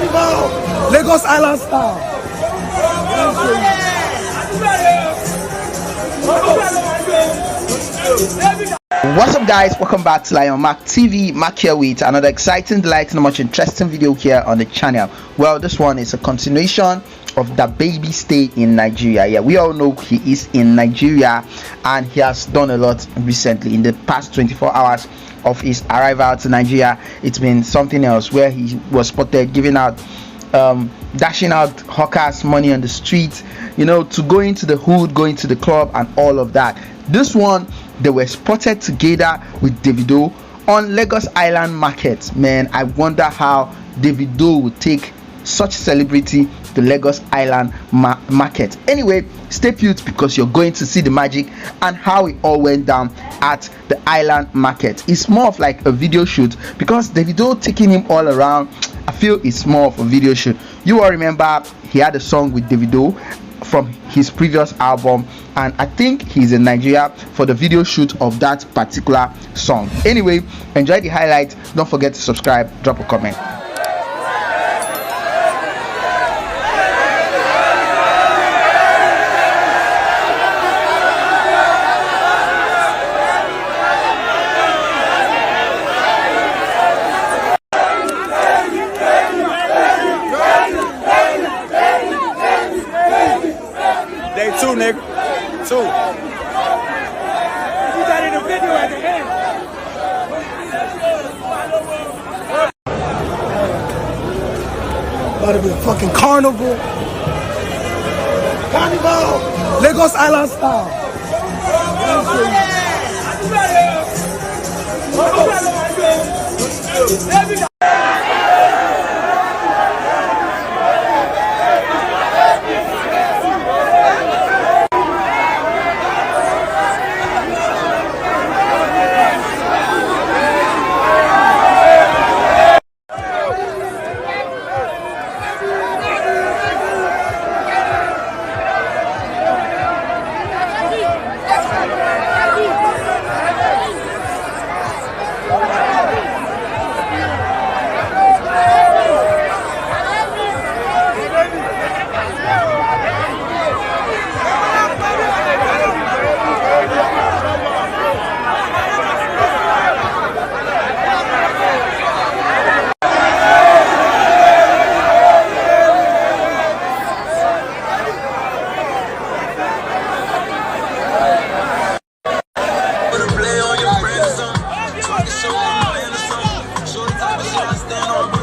Davido, Lagos Island style. What's up, guys? Welcome back to Lion Mark TV. Mark here with another exciting, delightful, much interesting video here on the channel. Well, this one is a continuation of Dababy stay in Nigeria. Yeah, we all know he is in Nigeria and he has done a lot recently. In the past 24 hours of his arrival to Nigeria, it's been something else, where he was spotted giving out dashing out hawkers money on the street, you know, to go into the hood, going to the club and all of that. This one, they were spotted together with Davido on Lagos Island market. Man, I wonder how Davido would take such celebrity to Lagos Island market. Anyway, stay tuned because you're going to see the magic and how it all went down at the island market. It's more of like a video shoot because Davido taking him all around. I feel it's more of a video shoot. You all remember he had a song with Davido from his previous album, and I think he's in Nigeria for the video shoot of that particular song. Anyway, enjoy the highlight. Don't forget to subscribe, drop a comment. Day 2, nigga. 2. You got in the video at the end. About to be a fucking carnival. Carnival! Lagos Island style. Stand on